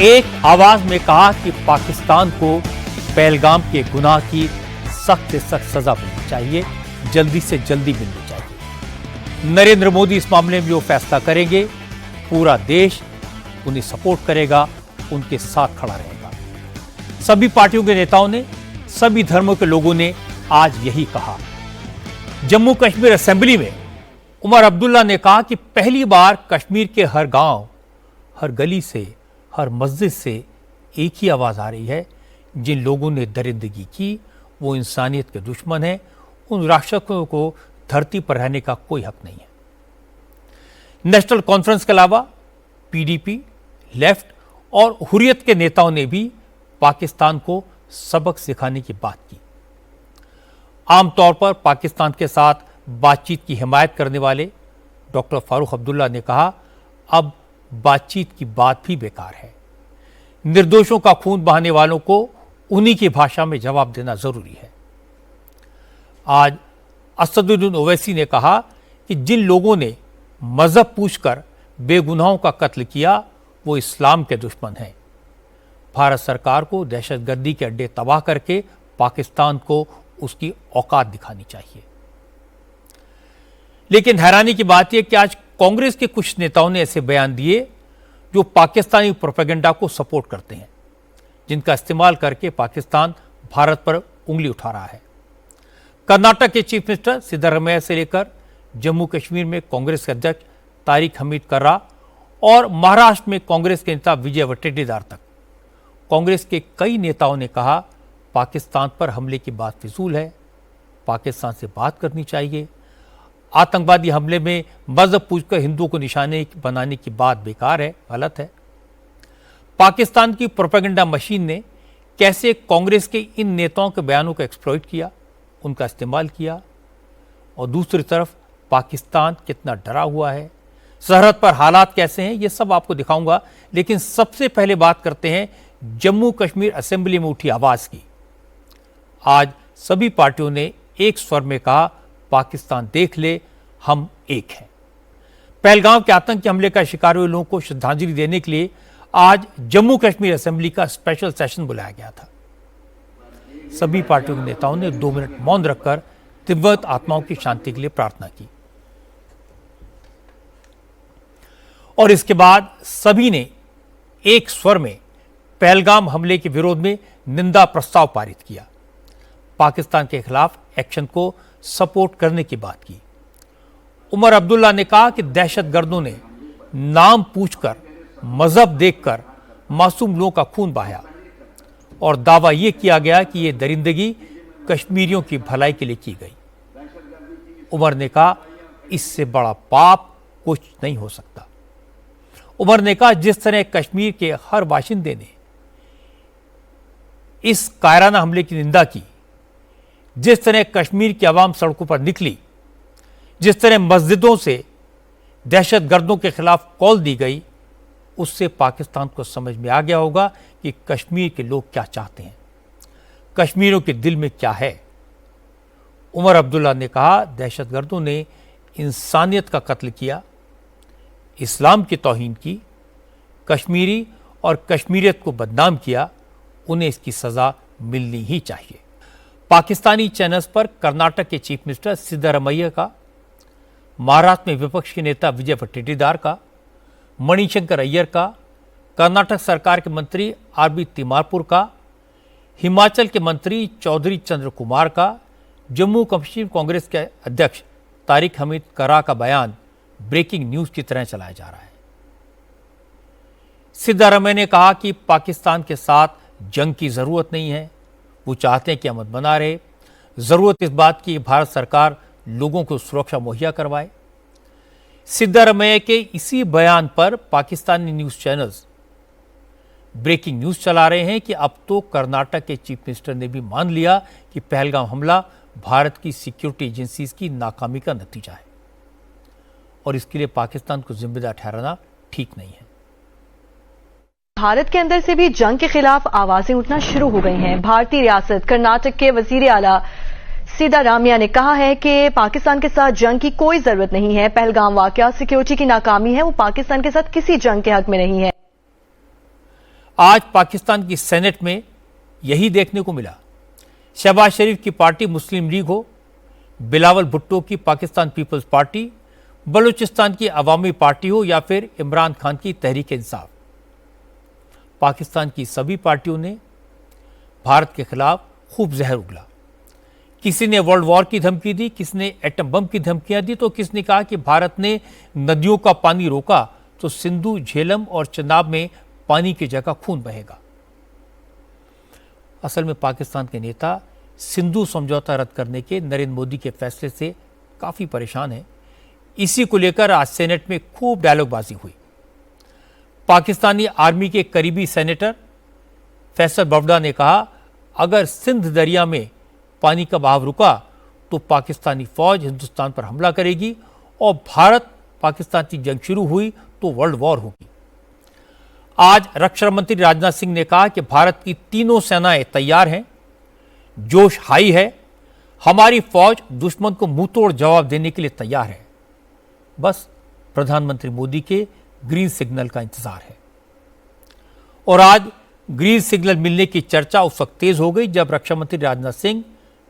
एक आवाज में कहा कि पाकिस्तान को पहलगाम के गुनाह की सख्त से सख्त सजा मिलनी चाहिए, जल्दी से जल्दी मिलनी चाहिए। नरेंद्र मोदी इस मामले में जो फैसला करेंगे, पूरा देश उन्हें सपोर्ट करेगा, उनके साथ खड़ा रहेगा। सभी पार्टियों के नेताओं ने, सभी धर्मों के लोगों ने आज यही कहा। जम्मू कश्मीर असेंबली में उमर अब्दुल्ला ने कहा कि पहली बार कश्मीर के हर गांव, हर गली से, हर मस्जिद से एक ही आवाज आ रही है, जिन लोगों ने दरिंदगी की वो इंसानियत के दुश्मन हैं, उन राक्षसों को धरती पर रहने का कोई हक नहीं है। नेशनल कॉन्फ्रेंस के अलावा पीडीपी, लेफ्ट और हुर्रियत के नेताओं ने भी पाकिस्तान को सबक सिखाने की बात की। आमतौर पर पाकिस्तान के साथ बातचीत की हिमायत करने वाले डॉक्टर फारूक अब्दुल्ला ने कहा, अब बातचीत की बात भी बेकार है। निर्दोषों का खून बहाने वालों को उन्हीं की भाषा में जवाब देना जरूरी है। आज असदुद्दीन ओवैसी ने कहा कि जिन लोगों ने मजहब पूछकर बेगुनाहों का कत्ल किया वो इस्लाम के दुश्मन हैं। भारत सरकार को दहशतगर्दी के अड्डे तबाह करके पाकिस्तान को उसकी औकात दिखानी चाहिए। लेकिन हैरानी की बात यह कि आज कांग्रेस के कुछ नेताओं ने ऐसे बयान दिए जो पाकिस्तानी प्रोपेगेंडा को सपोर्ट करते हैं, जिनका इस्तेमाल करके पाकिस्तान भारत पर उंगली उठा रहा है। कर्नाटक के चीफ मिनिस्टर सिद्धरामैया से लेकर जम्मू कश्मीर में कांग्रेस के अध्यक्ष तारिक हमीद कर्रा और महाराष्ट्र में कांग्रेस के नेता विजय वट्टेटीवार तक कांग्रेस के कई नेताओं ने कहा, पाकिस्तान पर हमले की बात फिजूल है, पाकिस्तान से बात करनी चाहिए। आतंकवादी हमले में मजहब पूछकर हिंदुओं को निशाने बनाने की बात बेकार है, गलत है। पाकिस्तान की प्रोपेगेंडा मशीन ने कैसे कांग्रेस के इन नेताओं के बयानों को एक्सप्लॉइट किया, उनका इस्तेमाल किया, और दूसरी तरफ पाकिस्तान कितना डरा हुआ है, सरहद पर हालात कैसे हैं, ये सब आपको दिखाऊंगा। लेकिन सबसे पहले बात करते हैं जम्मू कश्मीर असेंबली में उठी आवाज की। आज सभी पार्टियों ने एक स्वर में कहा, पाकिस्तान देख ले, हम एक हैं। पहलगाम के आतंकी हमले का शिकार हुए लोगों को श्रद्धांजलि देने के लिए आज जम्मू कश्मीर असेंबली का स्पेशल सेशन बुलाया गया था। सभी पार्टियों के नेताओं ने 2 मिनट मौन रखकर दिवंगत आत्माओं की शांति के लिए प्रार्थना की और इसके बाद सभी ने एक स्वर में पहलगाम हमले के विरोध में निंदा प्रस्ताव पारित किया, पाकिस्तान के खिलाफ एक्शन को सपोर्ट करने की बात की। उमर अब्दुल्ला ने कहा कि दहशतगर्दों ने नाम पूछकर, मजहब देखकर मासूम लोगों का खून बहाया और दावा यह किया गया कि यह दरिंदगी कश्मीरियों की भलाई के लिए की गई। उमर ने कहा, इससे बड़ा पाप कुछ नहीं हो सकता। उमर ने कहा, जिस तरह कश्मीर के हर बाशिंदे ने इस कायराना हमले की निंदा की, जिस तरह कश्मीर की आवाम सड़कों पर निकली, जिस तरह मस्जिदों से दहशतगर्दों के खिलाफ कॉल दी गई, उससे पाकिस्तान को समझ में आ गया होगा कि कश्मीर के लोग क्या चाहते हैं, कश्मीरियों के दिल में क्या है। उमर अब्दुल्ला ने कहा, दहशतगर्दों ने इंसानियत का कत्ल किया, इस्लाम की तौहीन की, कश्मीरी और कश्मीरियत को बदनाम किया, उन्हें इसकी सजा मिलनी ही चाहिए। पाकिस्तानी चैनल्स पर कर्नाटक के चीफ मिनिस्टर सिद्धरामैया का, महाराष्ट्र में विपक्ष के नेता विजय वट्टेटीवार का, मणिशंकर अय्यर का, कर्नाटक सरकार के मंत्री आरबी तिमारपुर का, हिमाचल के मंत्री चौधरी चंद्र कुमार का, जम्मू कश्मीर कांग्रेस के अध्यक्ष तारिक हमीद कर्रा का बयान ब्रेकिंग न्यूज की तरह चलाया जा रहा है। सिद्धरामैया ने कहा कि पाकिस्तान के साथ जंग की जरूरत नहीं है, वो चाहते हैं कि अमन बना रहे। जरूरत इस बात की भारत सरकार लोगों को सुरक्षा मुहैया करवाए। सिद्धरामैया के इसी बयान पर Pakistani news channels breaking news चला रहे हैं कि अब तो कर्नाटक के चीफ मिनिस्टर ने भी मान लिया कि पहलगाम हमला भारत की सिक्योरिटी एजेंसीज की नाकामी का नतीजा है और इसके लिए पाकिस्तान को जिम्मेदार ठहराना ठीक नहीं है। भारत के अंदर से भी जंग के खिलाफ आवाजें उठना शुरू हो गई हैं। भारतीय रियासत कर्नाटक के वजीर आला सिद्धरामैया ने कहा है कि पाकिस्तान के साथ जंग की कोई जरूरत नहीं है। पहलगाम वाकया सिक्योरिटी की नाकामी है, वो पाकिस्तान के साथ किसी जंग के हक में नहीं है। आज पाकिस्तान की सेनेट में यही देखने को मिला। शहबाज शरीफ की पार्टी मुस्लिम लीग हो, बिलावल भुट्टो की पाकिस्तान पीपल्स पार्टी, बलूचिस्तान की अवामी पार्टी हो या फिर इमरान खान की तहरीक इंसाफ, पाकिस्तान की सभी पार्टियों ने भारत के खिलाफ खूब जहर उगला। किसी ने वर्ल्ड वॉर की धमकी दी, किसी ने एटम बम की धमकियां दी, तो किसने कहा कि भारत ने नदियों का पानी रोका तो सिंधु, झेलम और चनाब में पानी की जगह खून बहेगा। असल में पाकिस्तान के नेता सिंधु समझौता रद्द करने के नरेंद्र मोदी के फैसले से काफी परेशान हैं। इसी को लेकर आज सेनेट में खूब डायलॉगबाजी हुई। पाकिस्तानी आर्मी के करीबी सेनेटर फैसल बवड़ा ने कहा, अगर सिंध दरिया में पानी का बहाव रुका तो पाकिस्तानी फौज हिंदुस्तान पर हमला करेगी और भारत पाकिस्तान की जंग शुरू हुई तो वर्ल्ड वॉर होगी। आज रक्षा मंत्री राजनाथ सिंह ने कहा कि भारत की तीनों सेनाएं तैयार हैं, जोश हाई है, हमारी फौज दुश्मन को मुंहतोड़ जवाब देने के लिए तैयार है। बस प्रधानमंत्री मोदी के ग्रीन सिग्नल का इंतजार है। और आज ग्रीन सिग्नल मिलने की चर्चा उस वक्त तेज हो गई जब रक्षा मंत्री राजनाथ सिंह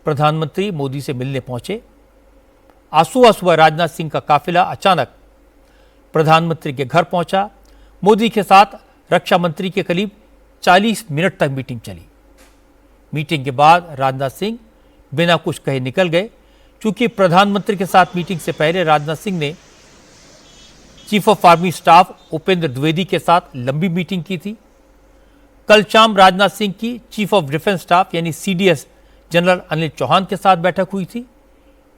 प्रधानमंत्री मोदी से मिलने पहुंचे। आज सुबह राजनाथ सिंह का काफिला अचानक प्रधानमंत्री के घर पहुंचा। मोदी के साथ रक्षा मंत्री के करीब 40 मिनट तक मीटिंग चली। मीटिंग के बाद राजनाथ सिंह बिना कुछ कहे निकल गए। क्योंकि प्रधानमंत्री के साथ मीटिंग से पहले राजनाथ सिंह ने chief of army staff Upendra Dwivedi के साथ लंबी मीटिंग की थी। कल शाम राजनाथ सिंह की चीफ ऑफ डिफेंस स्टाफ यानी सीडीएस जनरल अनिल चौहान के साथ बैठक हुई थी।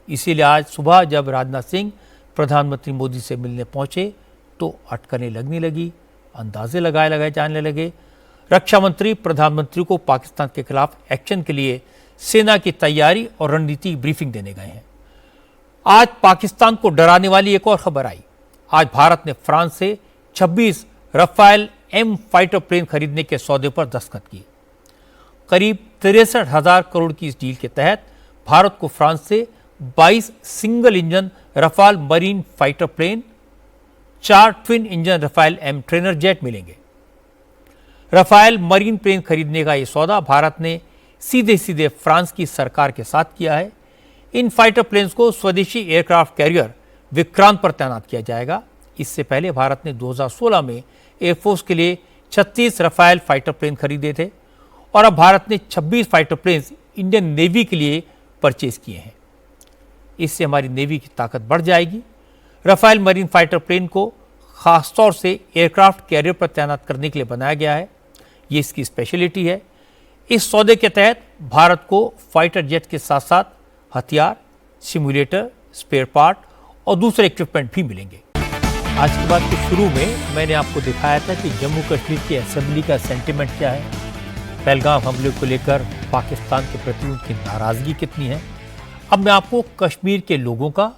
इसीलिए आज सुबह जब राजनाथ सिंह प्रधानमंत्री मोदी से मिलने पहुंचे तो अटकलें लगने लगी, अंदाजे लगाए जाने लगे। रक्षा मंत्री प्रधानमंत्री को पाकिस्तान के खिलाफ एक्शन के लिए सेना की तैयारी और रणनीति ब्रीफिंग देने गए हैं। आज पाकिस्तान को डराने वाली एक और खबर आई। आज भारत ने फ्रांस से 26 रफाल एम फाइटर प्लेन खरीदने के सौदे पर दस्तखत किए। करीब 63,000 करोड़ की इस डील के तहत भारत को फ्रांस से 22 single engine Rafale marine fighter plane, 4 twin engine Rafale M trainer jet मिलेंगे। रफाल मरीन प्लेन खरीदने का यह सौदा भारत ने सीधे फ्रांस की सरकार के साथ किया है। इन फाइटर प्लेन्स को स्वदेशी एयरक्राफ्ट कैरियर विक्रांत पर तैनात किया जाएगा। इससे पहले भारत ने 2016 में एयरफोर्स के लिए 36 रफाल फाइटर प्लेन खरीदे थे और अब भारत ने 26 फाइटर प्लेन्स इंडियन नेवी के लिए परचेज किए हैं। इससे हमारी नेवी की ताकत बढ़ जाएगी। रफाल मरीन फाइटर प्लेन को खासतौर से एयरक्राफ्ट कैरियर पर तैनात करने के लिए बनाया गया है। ये इसकी स्पेशलिटी है। इस सौदे के तहत भारत को फाइटर जेट के साथ साथ हथियार, सिमुलेटर, स्पेयर पार्ट और दूसरे इक्विपमेंट भी मिलेंगे। आज की बात के शुरू में मैंने आपको दिखाया था कि जम्मू कश्मीर की असेंबली का सेंटिमेंट क्या है, पहलगाम हमले को लेकर पाकिस्तान के प्रति उनकी नाराजगी कितनी है। अब मैं आपको कश्मीर के लोगों का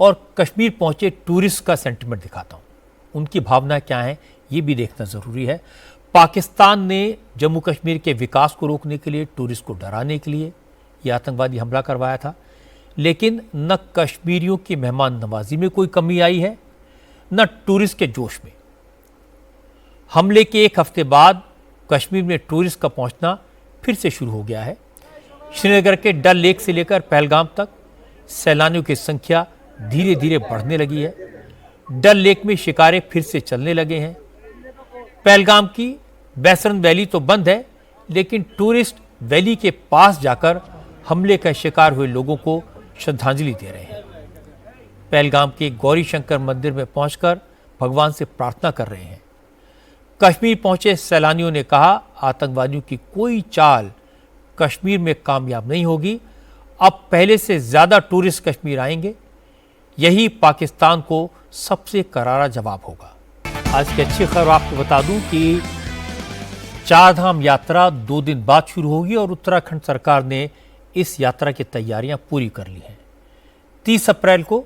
और कश्मीर पहुंचे टूरिस्ट का सेंटिमेंट दिखाता हूं। उनकी भावना क्या है ये भी देखना जरूरी है। पाकिस्तान ने जम्मू कश्मीर के विकास को रोकने के लिए, टूरिस्ट को डराने के लिए यह आतंकवादी हमला करवाया था। लेकिन न कश्मीरियों की मेहमान नवाजी में कोई कमी आई है, न टूरिस्ट के जोश में। हमले के एक हफ्ते बाद कश्मीर में टूरिस्ट का पहुंचना फिर से शुरू हो गया है। श्रीनगर के डल लेक से लेकर पहलगाम तक सैलानियों की संख्या धीरे धीरे बढ़ने लगी है। डल लेक में शिकारे फिर से चलने लगे हैं। पहलगाम की बैसरन वैली तो बंद है, लेकिन टूरिस्ट वैली के पास जाकर हमले का शिकार हुए लोगों को श्रद्धांजलि दे रहे हैं। पहलगाम के गौरी शंकर मंदिर में पहुंचकर भगवान से प्रार्थना कर रहे हैं। कश्मीर पहुंचे सैलानियों ने कहा, आतंकवादियों की कोई चाल कश्मीर में कामयाब नहीं होगी। अब पहले से ज्यादा टूरिस्ट कश्मीर आएंगे। यही पाकिस्तान को सबसे करारा जवाब होगा। आज की अच्छी खबर आपको बता दूं कि चारधाम यात्रा 2 दिन बाद शुरू होगी और उत्तराखंड सरकार ने इस यात्रा की तैयारियां पूरी कर ली हैं। 30 अप्रैल को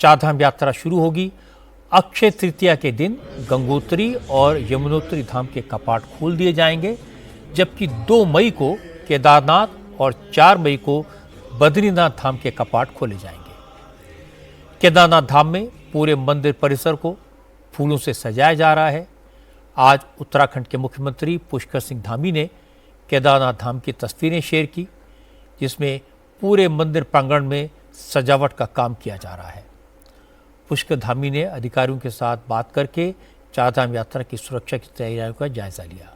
चारधाम यात्रा शुरू होगी। अक्षय तृतीया के दिन गंगोत्री और यमुनोत्री धाम के कपाट खोल दिए जाएंगे, जबकि 2 मई को केदारनाथ और 4 मई को बद्रीनाथ धाम के कपाट खोले जाएंगे। केदारनाथ धाम में पूरे मंदिर परिसर को फूलों से सजाया जा रहा है। आज उत्तराखंड के मुख्यमंत्री पुष्कर सिंह धामी ने केदारनाथ धाम की तस्वीरें शेयर की, जिसमें पूरे मंदिर प्रांगण में सजावट का काम किया जा रहा है। पुष्कर धामी ने अधिकारियों के साथ बात करके चारधाम यात्रा की सुरक्षा की तैयारियों का जायजा लिया।